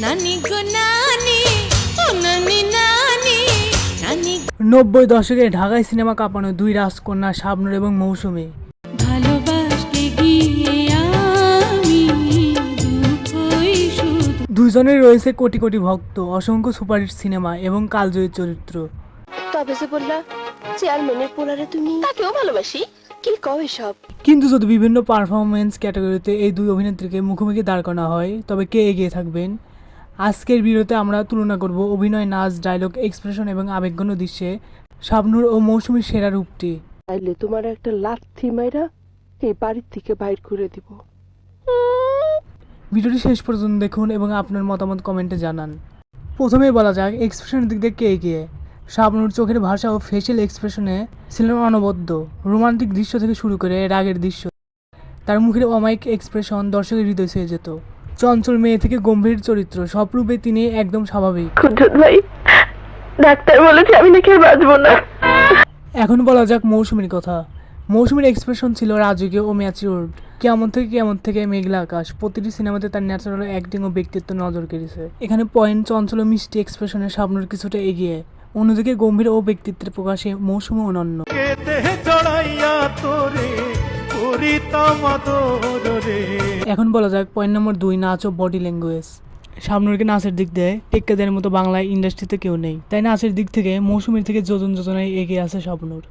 নানি গো নানি, ও নানি নানি, নানি 90 দশকে ঢাকায় সিনেমা কাঁপানো দুই রাজকন্যা শাবনূর এবং মৌসুমী। ভালোবাসতে গিয়ে আমি দুঃখই শুধু। দুজনের রয়েছে কোটি কোটি ভক্ত, অসংখ্য সুপারহিট সিনেমা এবং কালজয়ী চরিত্র। তবে যে বললা চেয়ারম্যানের পোলারে তুমি তাকেও ভালোবাসি, কি কও এসব? কিন্তু যদি বিভিন্ন পারফরমেন্স ক্যাটাগরিতে এই দুই অভিনেত্রীকে মুখোমুখি দাঁড় করানো হয় তবে কে এগিয়ে থাকবেন? আজকের ভিডিওতে আমরা তুলনা করব অভিনয়, নাচ, ডায়লগ, এক্সপ্রেশন এবং আবেগঘন দৃশ্যে শাবনূর ও মৌসুমীর সেরা রূপটি। তাইলে তোমার একটা লাথি মাইরা এই বাড়ির থেকে বাইর করে দিব। ভিডিওটি শেষ পর্যন্ত দেখুন এবং আপনার মতামত কমেন্টে জানান। প্রথমেই বলা যাক এক্সপ্রেশনের দিক দিয়ে কে এগিয়ে। শাবনূর চোখের ভাষা ও ফেশিয়াল এক্সপ্রেশনে ছিলেন অনবদ্য। রোমান্টিক দৃশ্য থেকে শুরু করে রাগের দৃশ্য, তার মুখের অমায়িক এক্সপ্রেশন দর্শকের হৃদয় ছুঁয়ে যেত। চঞ্চল মেয়ে থেকে গম্ভীর চরিত্র, সব রূপে তিনি একদম স্বাভাবিক। খুঁজত ভাই, ডাক্তার বলেছে আমি নাকি আর বাঁচবো না। এখন বলা যাক মৌসুমীর কথা। মৌসুমীর এক্সপ্রেশন ছিল রাজকীয় ও ম্যাচিউরড। কেমন থেকে মেঘলা আকাশ, প্রতিটি সিনেমাতে তার ন্যাচারাল অ্যাক্টিং ও ব্যক্তিত্ব নজর কেড়েছে। এখানে পয়েন্ট চঞ্চল ও মিষ্টি এক্সপ্রেশনে শাবনূর কিছুটা এগিয়ে, অন্যদিকে গম্ভীর ও ব্যক্তিত্বের প্রকাশে মৌসুমী অনন্য। এখন বলা যাক পয়েন্ট নম্বর 2, নাচ ও বডি ল্যাঙ্গুয়েজ। শাবনূরকে নাচের দিক দিয়ে টেক্কা দেওয়ার মতো বাংলায় ইন্ডাস্ট্রিতে কেউ নেই, তাই নাচের দিক থেকে মৌসুমীর থেকে যোজনায় এগিয়ে আছে শাবনূর।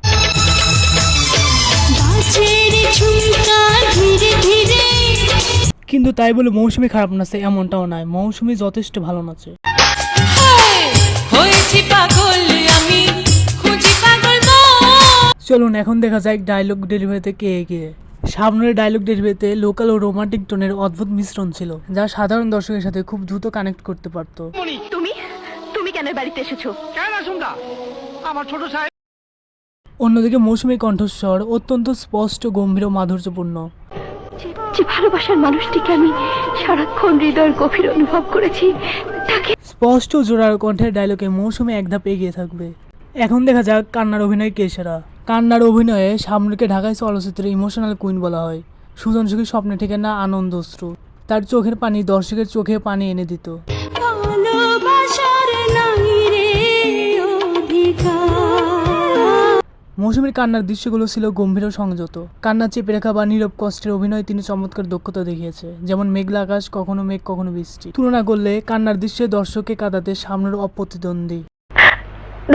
কিন্তু তাই বলে মৌসুমী খারাপ নাচে এমনটাও নয়, মৌসুমী যথেষ্ট ভালো নাচে। চলুন এখন দেখা যায় ডায়লগ ডেলিভারিতে কে এগিয়ে। শাবনূরের ডায়লগ ডেলিভারিতে লোকাল ও রোমান্টিক টোনের অদ্ভুত মিশ্রণ ছিল, যা সাধারণ দর্শকের সাথে খুব দ্রুত কানেক্ট করতে পারত। তুমি তুমি কেন বাড়িতে এসেছো? অন্যদিকে মৌসুমীর কণ্ঠস্বর অত্যন্ত স্পষ্ট, গম্ভীর ও মাধুর্যপূর্ণ। যে ভালোবাসার মানুষটিকে আমি সারাক্ষণ হৃদয়ের গভীর অনুভব করেছি, তাকে স্পষ্ট জোরার কণ্ঠের ডায়লগে মৌসুমী এক ধাপ এগিয়ে থাকবে। এখন দেখা যাক কান্নার অভিনয় কে সেরা। কান্নার অভিনয়ে শাবনূরকে ঢাকায় চলচ্চিত্রের ইমোশনাল কুইন বলা হয়। সুজন সুখী স্বপ্নে ঠিকানা আনন্দ অশ্রু, তার চোখের পানি দর্শকের চোখে পানি এনে দিত। মৌসুমীর কান্নার দৃশ্যগুলো ছিল গম্ভীর ও সংযত। কান্না চেপে রাখা বা নীরব কষ্টের অভিনয় তিনি চমৎকার দক্ষতা দেখিয়েছে, যেমন মেঘলা আকাশ, কখনো মেঘ কখনো বৃষ্টি। তুলনা করলে কান্নার দৃশ্যে দর্শককে কাঁদাতে শাবনূর অপ্রতিদ্বন্দ্বী।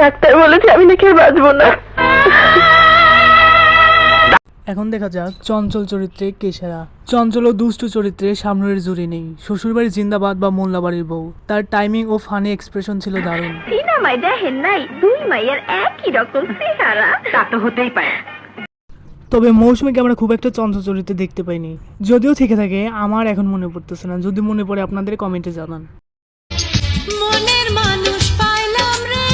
ডাক্তার বলেছে আমি নাকি আর বাঁচবো না। এখন দেখা যাক চঞ্চল চরিত্রে কে সেরা। চঞ্চল ও দুষ্টু চরিত্রে শাবনূরের জুড়ি নেই। শ্বশুরবাড়ির জিন্দাবাদ বা মোল্লাবাড়ির বউ, তার টাইমিং ও ফানি এক্সপ্রেশন ছিল দারুণ। সিনেমায় দেখেন নাই দুই মাইয়ের একই রকম চেহারা, তা তো হতেই পারে। তবে মৌসুমীকে আমরা খুব একটা চঞ্চল চরিত্রে দেখতে পাইনি, যদিও থেকে থাকে আমার এখন মনে পড়তেছে না। যদি মনে পড়ে আপনাদের কমেন্টে জানান। মনের মানুষ পাইলাম রে।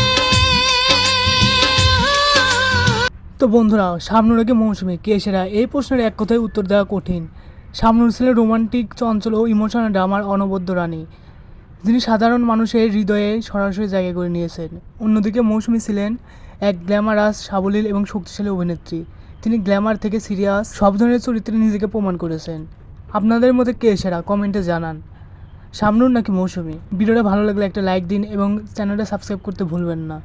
তো বন্ধুরা, শাবনূর কে মৌসুমী কে সেরা, এই প্রশ্নের এক কথায় উত্তর দেওয়া কঠিন। শাবনূর ছিলেন রোমান্টিক, চঞ্চল ও ইমোশনাল ড্রামার অনবদ্য রানী, যিনি সাধারণ মানুষের হৃদয়ে সরাসরি জায়গা করে নিয়েছেন। অন্যদিকে মৌসুমী ছিলেন এক গ্ল্যামারাস, সাবলীল এবং শক্তিশালী অভিনেত্রী। তিনি গ্ল্যামার থেকে সিরিয়াস সব ধরনের চরিত্রে নিজেকে প্রমাণ করেছেন। আপনাদের মধ্যে কে সেরা কমেন্টে জানান, শাবনূর নাকি মৌসুমী? ভিডিওটা ভালো লাগলে একটা লাইক দিন এবং চ্যানেলটা সাবস্ক্রাইব করতে ভুলবেন না।